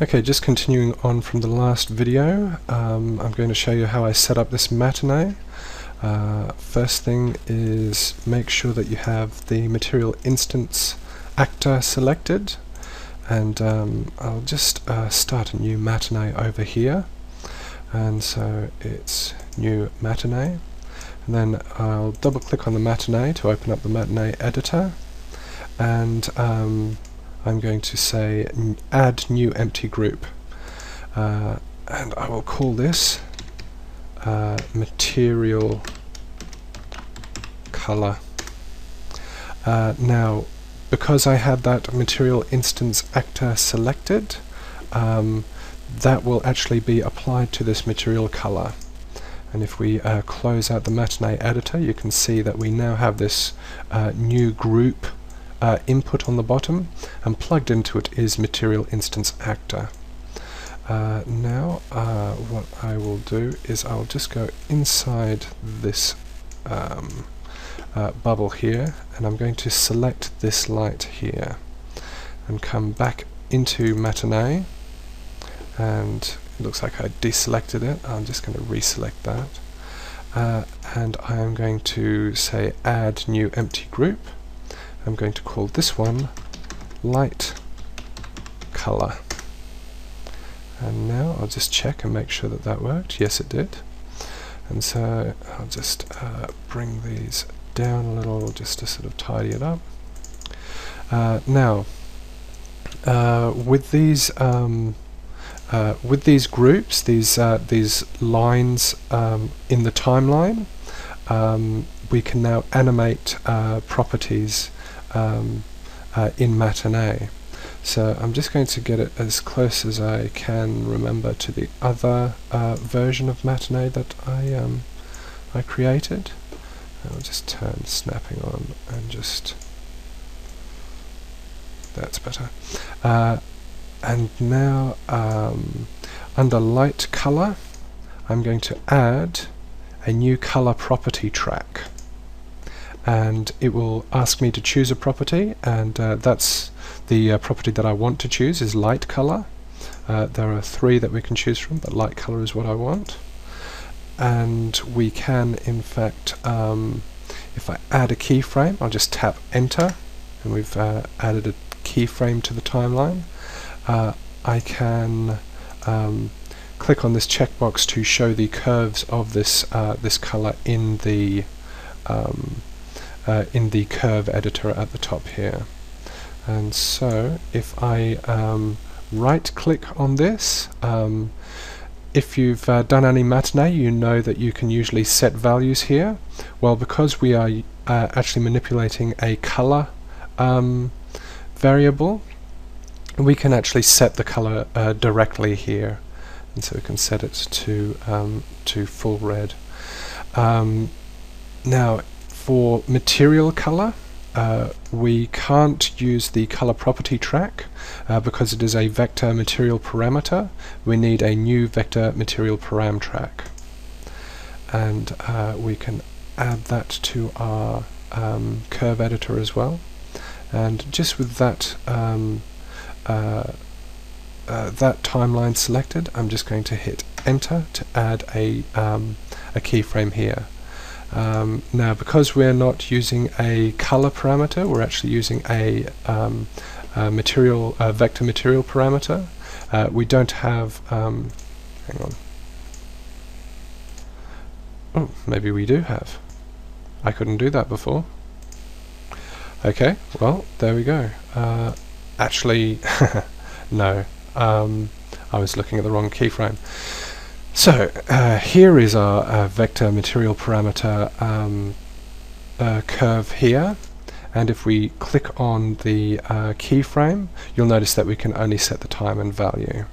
Okay, just continuing on from the last video, I'm going to show you how I set up this Matinee. First thing is make sure that you have the material instance actor selected, and I'll just start a new Matinee over here, and so it's new Matinee, and then I'll double click on the Matinee to open up the Matinee editor, and I'm going to say add new empty group, and I will call this material color. Now, because I had that material instance actor selected, that will actually be applied to this material color. And if we close out the Matinee editor, you can see that we now have this new group input on the bottom, and plugged into it is material instance actor. Now what I will do is I'll just go inside this bubble here, and I'm going to select this light here and come back into Matinee, and it looks like I deselected it. I'm just going to reselect that, and I am going to say add new empty group. I'm going to call this one light color, and now I'll just check and make sure that that worked. Yes, it did. And so I'll just bring these down a little just to sort of tidy it up. Now with these groups, these lines in the timeline, we can now animate properties in Matinee. So I'm just going to get it as close as I can remember to the other version of Matinee that I created. I'll just turn snapping on and just... that's better. And now under light color, I'm going to add a new color property track, and it will ask me to choose a property, and that's the property that I want to choose is light color. There are 3 that we can choose from, but light color is what I want. And we can, in fact, if I add a keyframe, I'll just tap enter, and we've added a keyframe to the timeline. I can click on this checkbox to show the curves of this this color in the curve editor at the top here. And so if I right click on this, if you've done any Matinee, you know that you can usually set values here. Well, because we are actually manipulating a color variable, we can actually set the color directly here, and so we can set it to full red. Now, for material color, we can't use the color property track because it is a vector material parameter. We need a new vector material param track, and we can add that to our curve editor as well. And just with that that timeline selected, I'm just going to hit enter to add a keyframe here. Now, because we're not using a color parameter, we're actually using a vector material parameter. We don't have hang on. Oh, maybe we do have. I couldn't do that before. Okay, well, there we go. Actually, no, I was looking at the wrong keyframe. So here is our vector material parameter curve here, and if we click on the keyframe, you'll notice that we can only set the time and value.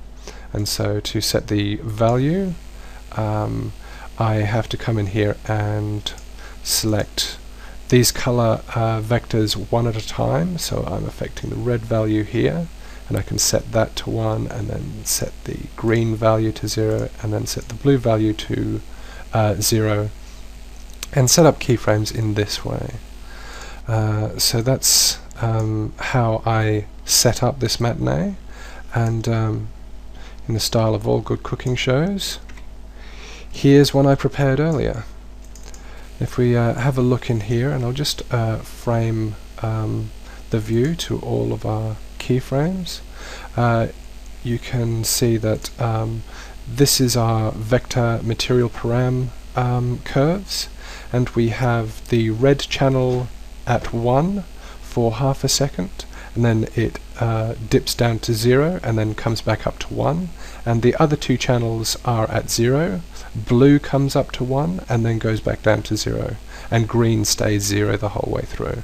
And so to set the value, I have to come in here and select these color vectors one at a time. So I'm affecting the red value here, and I can set that to 1, and then set the green value to 0, and then set the blue value to 0, and set up keyframes in this way. So that's how I set up this Matinee, and in the style of all good cooking shows. Here's one I prepared earlier. If we have a look in here, and I'll just frame the view to all of our keyframes, you can see that this is our vector material param curves, and we have the red channel at 1 for half a second, and then it dips down to 0 and then comes back up to 1, and the other two channels are at 0. Blue comes up to 1 and then goes back down to 0, and green stays 0 the whole way through.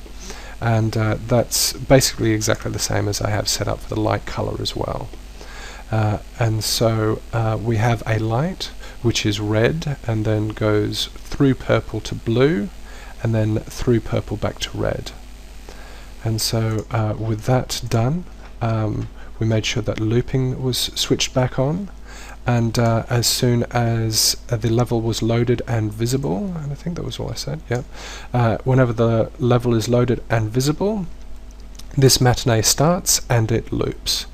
And that's basically exactly the same as I have set up for the light color as well. And so we have a light which is red and then goes through purple to blue and then through purple back to red. And so with that done, we made sure that looping was switched back on, and as soon as the level was loaded and visible, and I think that was all I said, yeah, whenever the level is loaded and visible, this matinee starts and it loops.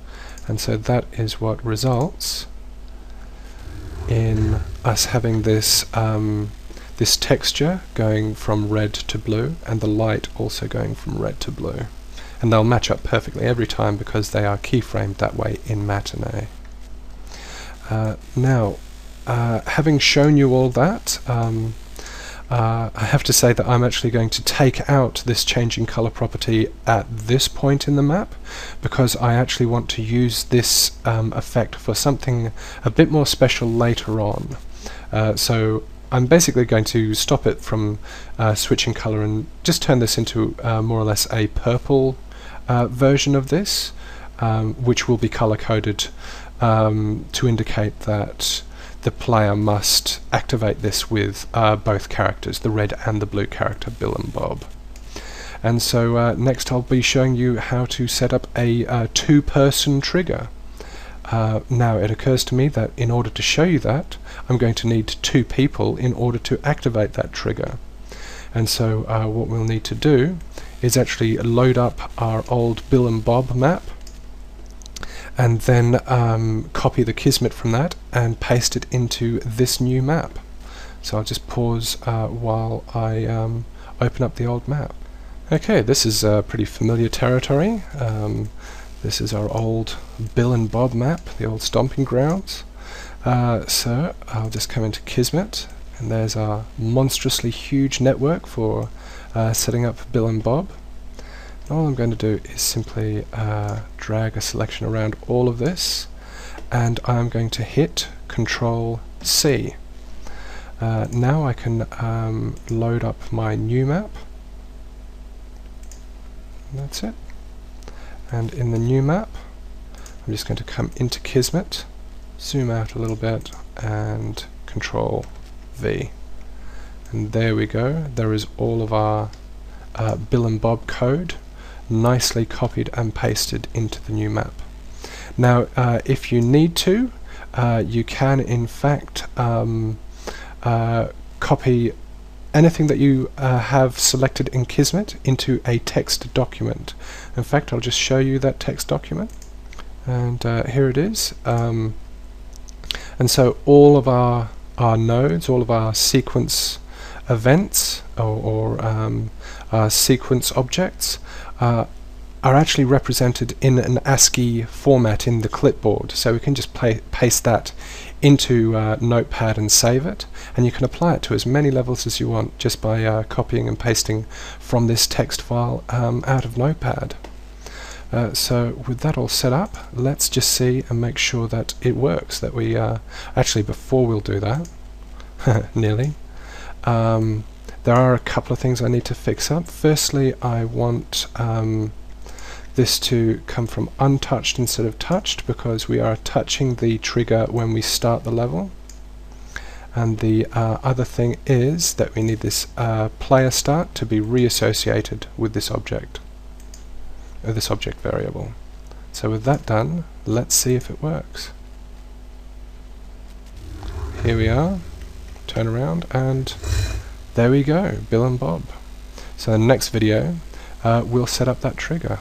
And so that is what results in us having this this texture going from red to blue, and the light also going from red to blue. And they'll match up perfectly every time because they are keyframed that way in Matinee. Now, having shown you all that, I have to say that I'm actually going to take out this changing color property at this point in the map, because I actually want to use this effect for something a bit more special later on. So I'm basically going to stop it from switching color and just turn this into more or less a purple version of this, which will be color coded to indicate that the player must activate this with both characters, the red and the blue character, Bill and Bob. And so next I'll be showing you how to set up a two-person trigger. Now it occurs to me that in order to show you that, I'm going to need two people in order to activate that trigger. And so what we'll need to do is actually load up our old Bill and Bob map, and then copy the Kismet from that and paste it into this new map. So I'll just pause while I open up the old map. Okay, this is pretty familiar territory. This is our old Bill and Bob map, the old stomping grounds. So I'll just come into Kismet, and there's our monstrously huge network for setting up Bill and Bob. All I'm going to do is simply drag a selection around all of this, and I'm going to hit Control C. Now I can load up my new map. And that's it. And in the new map, I'm just going to come into Kismet, zoom out a little bit, and Control V. And there we go. There is all of our Bill and Bob code nicely copied and pasted into the new map. Now if you need to, you can in fact copy anything that you have selected in Kismet into a text document. In fact, I'll just show you that text document, and here it is. And so all of our nodes, all of our sequence events or sequence objects are actually represented in an ASCII format in the clipboard, so we can just paste that into Notepad and save it, and you can apply it to as many levels as you want just by copying and pasting from this text file out of Notepad. So with that all set up, let's just see and make sure that it works, that we actually, before we'll do that, nearly, there are a couple of things I need to fix up. Firstly, I want this to come from untouched instead of touched, because we are touching the trigger when we start the level. And the other thing is that we need this player start to be reassociated with this object, or this object variable. So with that done, let's see if it works. Here we are, turn around, and there we go, Bill and Bob. So in the next video, we'll set up that trigger.